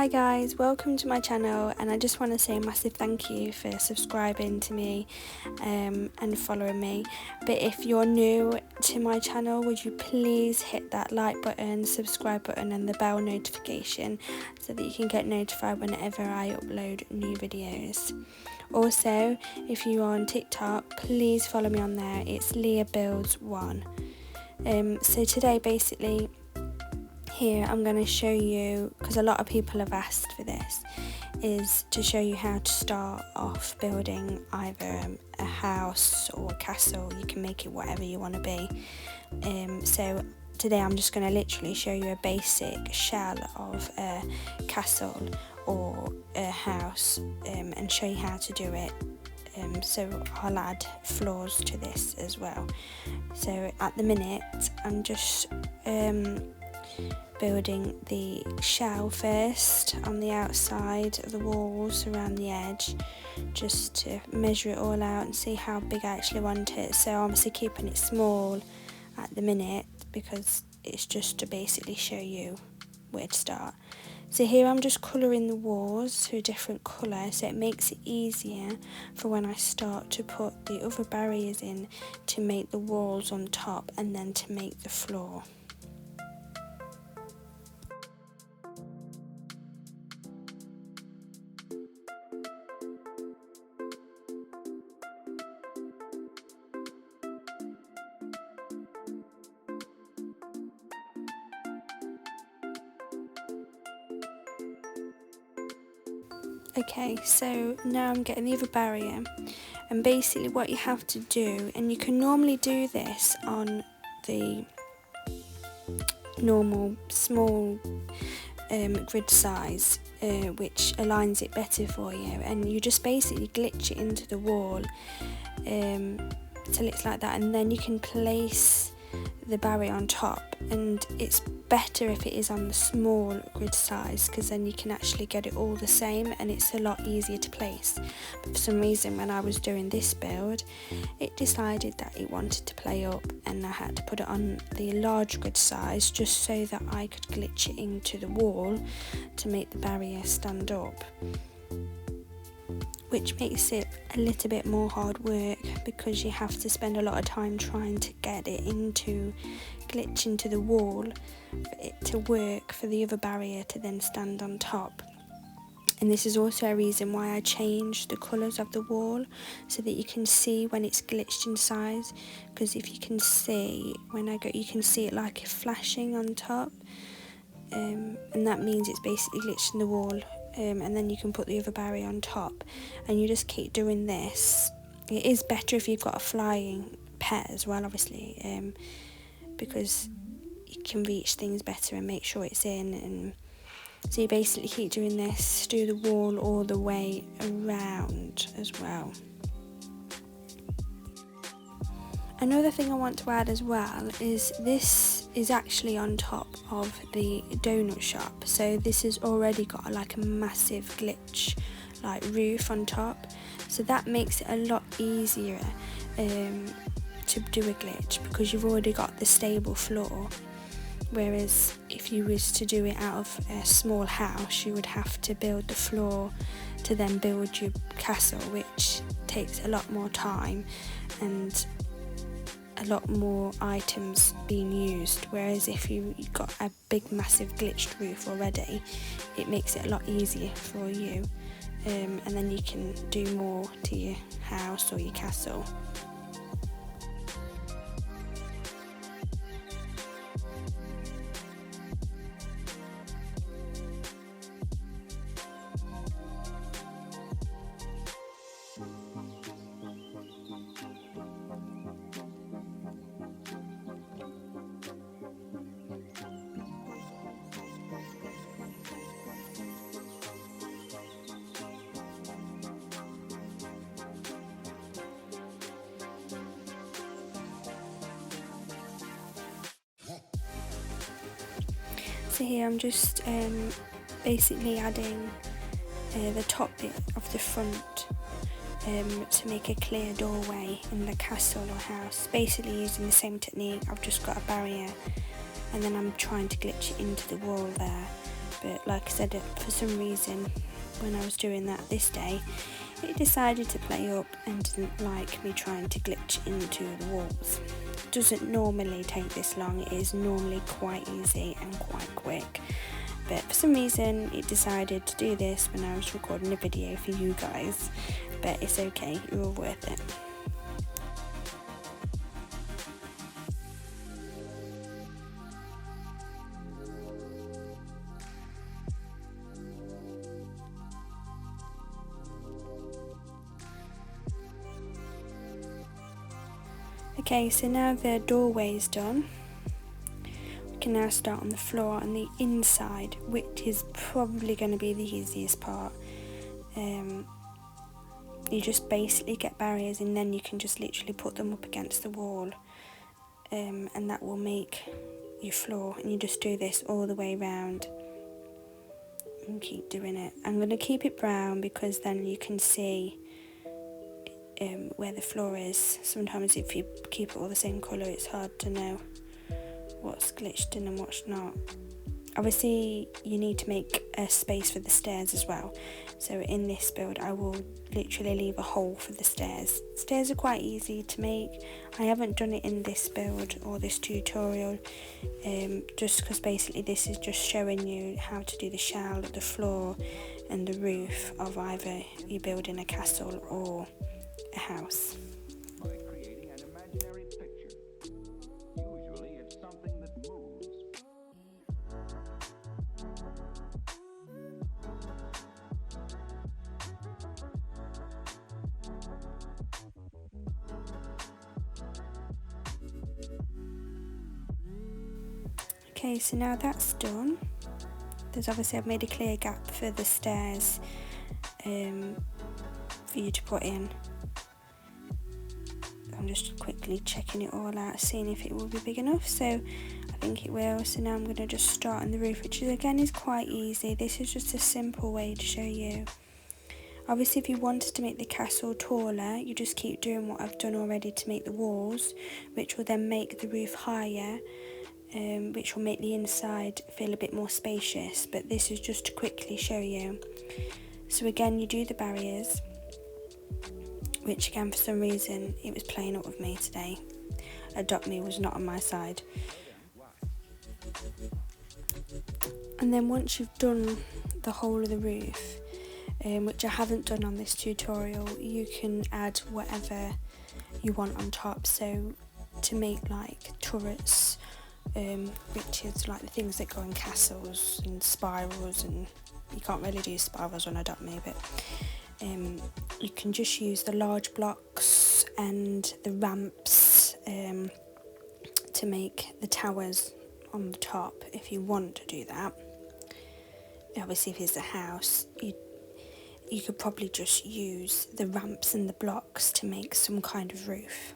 Hi guys, welcome to my channel, and I just want to say a massive thank you for subscribing to me and following me. But if you're new to my channel, would you please hit that like button, subscribe button and the bell notification so that you can get notified whenever I upload new videos. Also, if you are on TikTok, please follow me on there. It's Leah Builds 1. So today basically here I'm going to show you, because a lot of people have asked for this, is to show you how to start off building either a house or a castle. You can make it whatever you want to be. So today I'm just going to literally show you a basic shell of a castle or a house and show you how to do it. So I'll add floors to this as well. So at the minute I'm just building the shell first on the outside of the walls around the edge, just to measure it all out and see how big I actually want it. So I'm obviously keeping it small at the minute because it's just to basically show you where to start. So here I'm just colouring the walls to a different colour, so it makes it easier for when I start to put the other barriers in, to make the walls on top and then to make the floor. Okay, so now I'm getting the other barrier, and basically what you have to do, and you can normally do this on the normal small grid size, which aligns it better for you, and you just basically glitch it into the wall till it's like that, and then you can place the barrier on top. And it's better if it is on the small grid size, because then you can actually get it all the same and it's a lot easier to place. But for some reason when I was doing this build, it decided that it wanted to play up, and I had to put it on the large grid size just so that I could glitch it into the wall to make the barrier stand up, which makes it a little bit more hard work because you have to spend a lot of time trying to get it glitch into the wall for it to work for the other barrier to then stand on top. And this is also a reason why I changed the colours of the wall, so that you can see when it's glitched in size, because if you can see, you can see it like flashing on top, and that means it's basically glitched in the wall. And then you can put the other barrier on top, and you just keep doing this. It is better if you've got a flying pet as well, obviously, because you can reach things better and make sure it's in. And so you basically keep doing this, do the wall all the way around as well. Another thing I want to add as well is this is actually on top of the donut shop, so this has already got like a massive glitch like roof on top, so that makes it a lot easier to do a glitch, because you've already got the stable floor. Whereas if you was to do it out of a small house, you would have to build the floor to then build your castle, which takes a lot more time and a lot more items being used. Whereas if you've got a big massive glitched roof already, it makes it a lot easier for you, and then you can do more to your house or your castle. So here I'm just basically adding the top bit of the front to make a clear doorway in the castle or house. Basically using the same technique, I've just got a barrier and then I'm trying to glitch it into the wall there. but like I said, for some reason when I was doing that this day, it decided to play up and didn't like me trying to glitch into the walls. It doesn't normally take this long, it is normally quite easy and quite quick, but for some reason it decided to do this when I was recording a video for you guys, but it's okay, you're all worth it. Okay, so now the doorway is done, we can now start on the floor on the inside, which is probably going to be the easiest part. You just basically get barriers and then you can just literally put them up against the wall, and that will make your floor, and you just do this all the way around and keep doing it. I'm going to keep it brown because then you can see where the floor is. Sometimes if you keep it all the same colour, it's hard to know what's glitched in and what's not. Obviously you need to make a space for the stairs as well, so in this build I will literally leave a hole for the stairs. Stairs are quite easy to make. I haven't done it in this build or this tutorial, just because basically this is just showing you how to do the shell, the floor and the roof of either you're building a castle or a house. By creating an imaginary picture. Usually it's something that moves. Okay, so now that's done. There's obviously, I've made a clear gap for the stairs for you to put in. I'm just quickly checking it all out, seeing if it will be big enough, so I think it will. So now I'm going to just start on the roof, which is, again, is quite easy. This is just a simple way to show you. Obviously if you wanted to make the castle taller, you just keep doing what I've done already to make the walls, which will then make the roof higher, which will make the inside feel a bit more spacious, but this is just to quickly show you. So again, you do the barriers, which again for some reason it was playing up with me today. Adopt Me was not on my side. And then once you've done the whole of the roof, which I haven't done on this tutorial, you can add whatever you want on top. So to make like turrets, which is like the things that go in castles, and spirals, and you can't really do spirals on Adopt Me, but you can just use the large blocks and the ramps to make the towers on the top if you want to do that. Obviously if it's a house, you could probably just use the ramps and the blocks to make some kind of roof.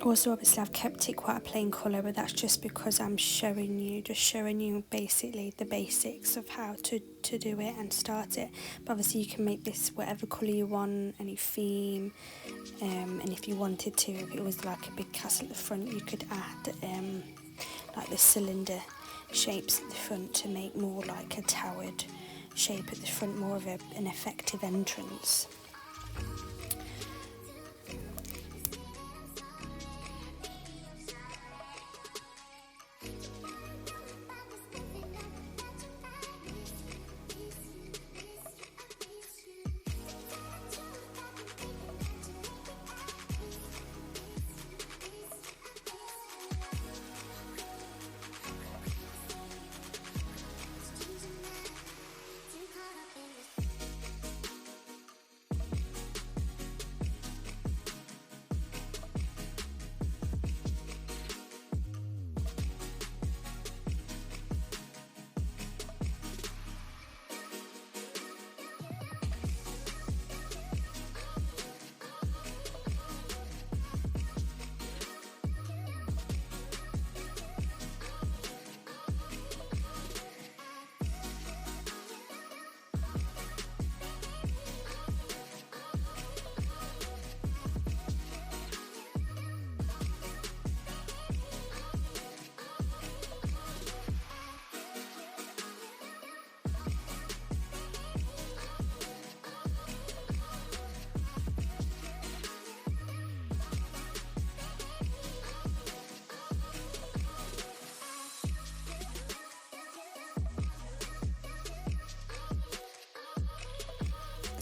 Also, obviously I've kept it quite a plain colour, but that's just because I'm showing you basically the basics of how to do it and start it. But obviously you can make this whatever colour you want, any theme, and if you wanted to, if it was like a big castle at the front, you could add like the cylinder shapes at the front to make more like a towered shape at the front, more of an effective entrance.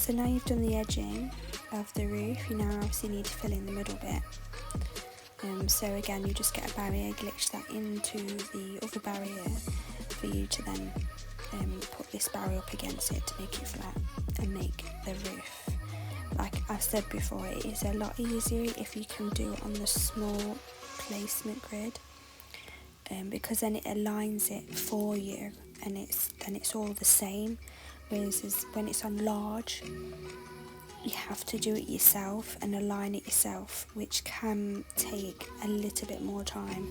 So now you've done the edging of the roof, you now obviously need to fill in the middle bit. So again, you just get a barrier, glitch that into the other barrier for you to then put this barrier up against it to make it flat and make the roof. Like I said before, it is a lot easier if you can do it on the small placement grid, because then it aligns it for you and it's all the same. Whereas when it's on large, you have to do it yourself and align it yourself, which can take a little bit more time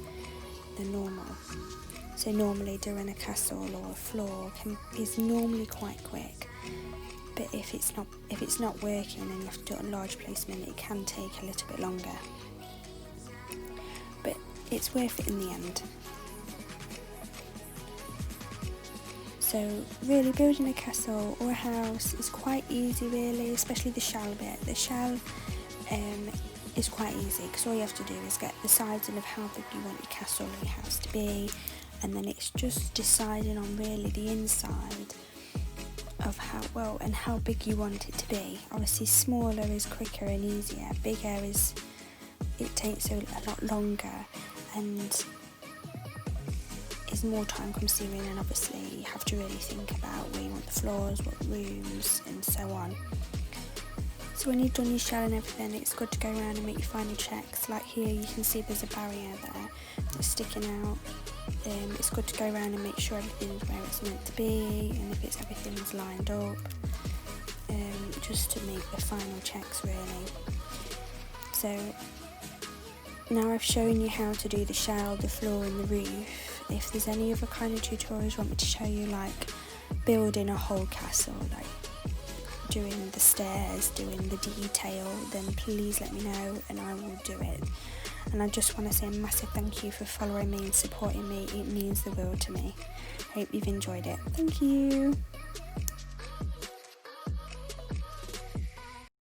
than normal. So normally doing a castle or a floor is normally quite quick, but if it's not working and you have to do it on large placement, it can take a little bit longer. But it's worth it in the end. So really building a castle or a house is quite easy really, especially the shell bit. The shell is quite easy because all you have to do is get the sides of how big you want your castle or your house to be, and then it's just deciding on really the inside of how big you want it to be. Obviously smaller is quicker and easier, bigger it takes a lot longer and is more time consuming, and obviously you have to really think about where you want the floors, what rooms and so on. So when you've done your shell and everything, it's good to go around and make your final checks. Like here you can see there's a barrier there that's sticking out. It's good to go around and make sure everything's where it's meant to be and if everything's lined up, just to make the final checks really. So now I've shown you how to do the shell, the floor and the roof. If there's any other kind of tutorials you want me to show you, like building a whole castle, like doing the stairs, doing the detail, then please let me know and I will do it. And I just want to say a massive thank you for following me and supporting me. It means the world to me. I hope you've enjoyed it. Thank you.